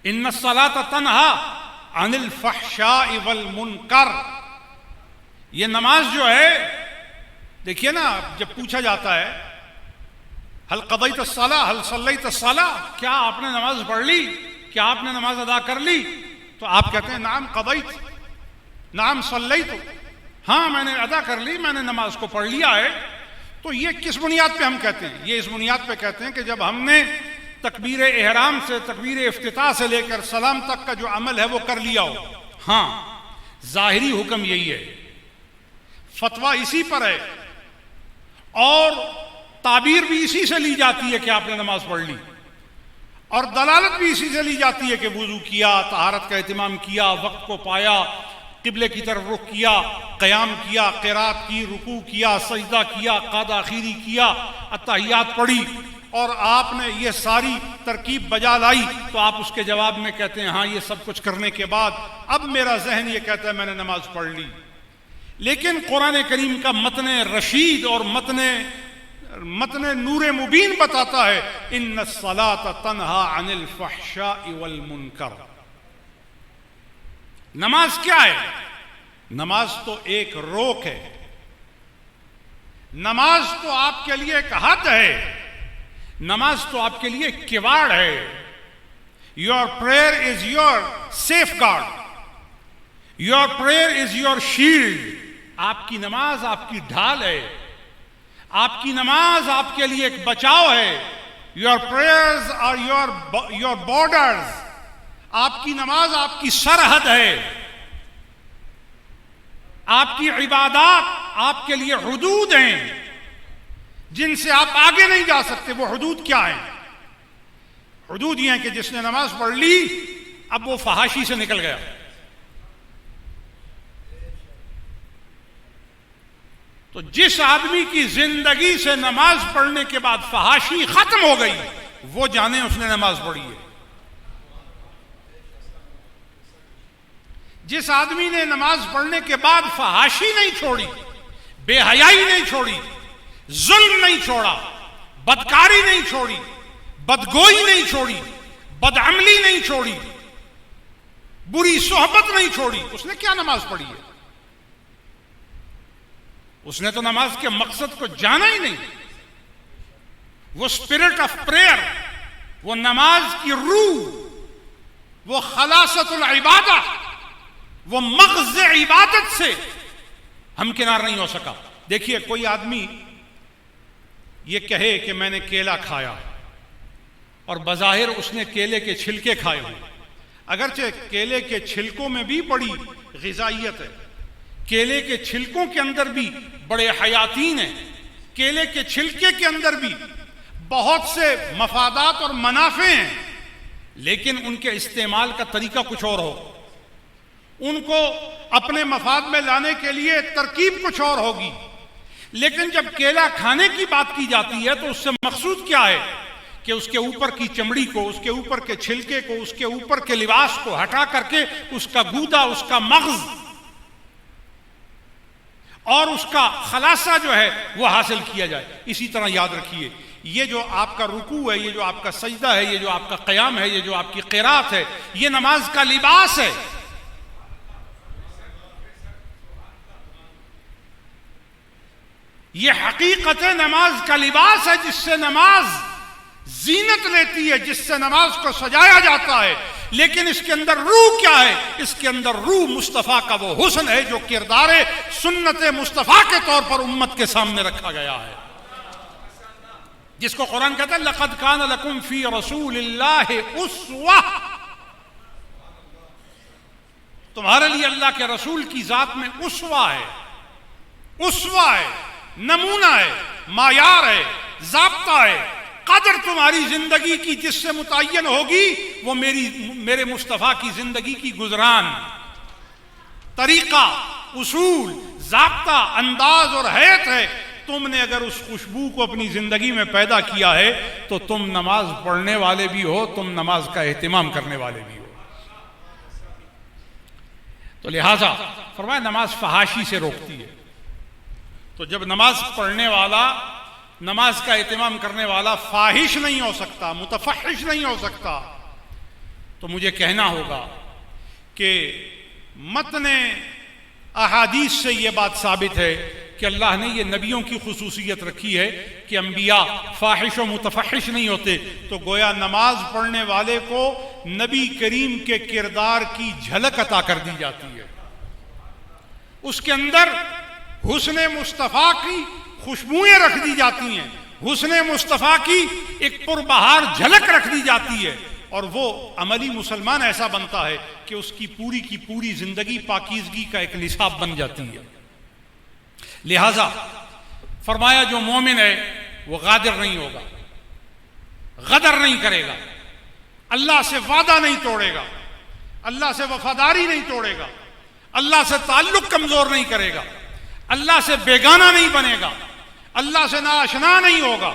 ان الصلاۃ تنہا عن الفحشاء والمنکر. یہ نماز جو ہے، دیکھیے نا، جب پوچھا جاتا ہے حل قضیت الصلاۃ حل صلیت الصلاۃ، کیا آپ نے نماز پڑھ لی، کیا آپ نے نماز ادا کر لی، تو آپ کہتے ہیں نعم قضیت، نعم صلیت، ہاں میں نے ادا کر لی، میں نے نماز کو پڑھ لیا ہے. تو یہ کس بنیاد پہ ہم کہتے ہیں؟ یہ اس بنیاد پہ کہتے ہیں کہ جب ہم نے تکبیر احرام سے تکبیر افتتاح سے لے کر سلام تک کا جو عمل ہے وہ کر لیا ہو. ہاں ظاہری حکم یہی ہے، فتویٰ اسی پر ہے، اور تعبیر بھی اسی سے لی جاتی ہے کہ آپ نے نماز پڑھ لی، اور دلالت بھی اسی سے لی جاتی ہے کہ وضو کیا، طہارت کا اہتمام کیا، وقت کو پایا، قبلے کی طرف رخ کیا، قیام کیا، قرات کی، رکوع کیا، سجدہ کیا، قعدہ اخیری کیا، اتحیات پڑھی، اور آپ نے یہ ساری ترکیب بجا لائی، تو آپ اس کے جواب میں کہتے ہیں ہاں یہ سب کچھ کرنے کے بعد اب میرا ذہن یہ کہتا ہے میں نے نماز پڑھ لی. لیکن قرآن کریم کا متن رشید اور متن نور مبین بتاتا ہے ان الصلاۃ تنہا عن الفحشاء والمنکر. نماز کیا ہے؟ نماز تو ایک روک ہے، نماز تو آپ کے لیے ایک حد ہے، نماز تو آپ کے لیے کواڑ ہے. Your prayer is your safeguard, your prayer is your shield. آپ کی نماز آپ کی ڈھال ہے، آپ کی نماز آپ کے لیے ایک بچاؤ ہے. Your prayers are your borders. آپ کی نماز آپ کی سرحد ہے، آپ کی عبادات آپ کے لیے حدود ہیں جن سے آپ آگے نہیں جا سکتے. وہ حدود کیا ہیں؟ حدود یہ ہیں کہ جس نے نماز پڑھ لی اب وہ فحاشی سے نکل گیا. تو جس آدمی کی زندگی سے نماز پڑھنے کے بعد فحاشی ختم ہو گئی وہ جانے اس نے نماز پڑھی ہے. جس آدمی نے نماز پڑھنے کے بعد فحاشی نہیں چھوڑی، بے حیائی نہیں چھوڑی، ظلم نہیں چھوڑا، بدکاری نہیں چھوڑی، بدگوئی نہیں چھوڑی، بدعملی نہیں چھوڑی، بری صحبت نہیں چھوڑی، اس نے کیا نماز پڑھی ہے؟ اس نے تو نماز کے مقصد کو جانا ہی نہیں. وہ اسپرٹ آف پریئر، وہ نماز کی روح، وہ خلاصت العبادہ، وہ مغز عبادت سے ہمکنار نہیں ہو سکا. دیکھیے کوئی آدمی یہ کہے کہ میں نے کیلا کھایا اور بظاہر اس نے کیلے کے چھلکے کھائے ہوں، اگرچہ کیلے کے چھلکوں میں بھی بڑی غذائیت ہے، کیلے کے چھلکوں کے اندر بھی بڑے حیاتین ہیں، کیلے کے چھلکے کے اندر بھی بہت سے مفادات اور منافع ہیں، لیکن ان کے استعمال کا طریقہ کچھ اور ہو، ان کو اپنے مفاد میں لانے کے لیے ترکیب کچھ اور ہوگی. لیکن جب کیلا کھانے کی بات کی جاتی ہے تو اس سے مقصود کیا ہے کہ اس کے اوپر کی چمڑی کو، اس کے اوپر کے چھلکے کو، اس کے اوپر کے لباس کو ہٹا کر کے اس کا گودا، اس کا مغز اور اس کا خلاصہ جو ہے وہ حاصل کیا جائے. اسی طرح یاد رکھیے یہ جو آپ کا رکوع ہے، یہ جو آپ کا سجدہ ہے، یہ جو آپ کا قیام ہے، یہ جو آپ کی قرات ہے، یہ نماز کا لباس ہے. یہ حقیقت نماز کا لباس ہے جس سے نماز زینت لیتی ہے، جس سے نماز کو سجایا جاتا ہے. لیکن اس کے اندر روح کیا ہے؟ اس کے اندر روح مصطفیٰ کا وہ حسن ہے جو کردار سنت مصطفیٰ کے طور پر امت کے سامنے رکھا گیا ہے، جس کو قرآن کہتا ہے لَقَدْ كَانَ لَكُمْ فِي رَسُولِ اللَّهِ أُسْوَةٌ. تمہارے لیے اللہ کے رسول کی ذات میں اسوہ ہے، اسوہ ہے، نمونہ ہے، معیار ہے، ضابطہ ہے. قدر تمہاری زندگی کی جس سے متعین ہوگی وہ میرے مصطفیٰ کی زندگی کی گزران، طریقہ، اصول، ضابطہ، انداز اور حیت ہے. تم نے اگر اس خوشبو کو اپنی زندگی میں پیدا کیا ہے تو تم نماز پڑھنے والے بھی ہو، تم نماز کا اہتمام کرنے والے بھی ہو. تو لہٰذا فرمایا نماز فحاشی سے روکتی ہے. تو جب نماز پڑھنے والا، نماز کا اہتمام کرنے والا فاحش نہیں ہو سکتا، متفحش نہیں ہو سکتا، تو مجھے کہنا ہوگا کہ متن احادیث سے یہ بات ثابت ہے کہ اللہ نے یہ نبیوں کی خصوصیت رکھی ہے کہ انبیاء فاحش و متفحش نہیں ہوتے، تو گویا نماز پڑھنے والے کو نبی کریم کے کردار کی جھلک عطا کر دی جاتی ہے، اس کے اندر حسن مصطفیٰ کی خوشبوئیں رکھ دی جاتی ہیں، حسن مصطفیٰ کی ایک پربہار جھلک رکھ دی جاتی ہے، اور وہ عملی مسلمان ایسا بنتا ہے کہ اس کی پوری زندگی پاکیزگی کا ایک نصاب بن جاتی ہے۔ لہذا فرمایا جو مومن ہے وہ غادر نہیں ہوگا، غدر نہیں کرے گا، اللہ سے وعدہ نہیں توڑے گا، اللہ سے وفاداری نہیں توڑے گا، اللہ سے تعلق کمزور نہیں کرے گا، اللہ سے بیگانہ نہیں بنے گا، اللہ سے ناآشنا نہیں ہوگا،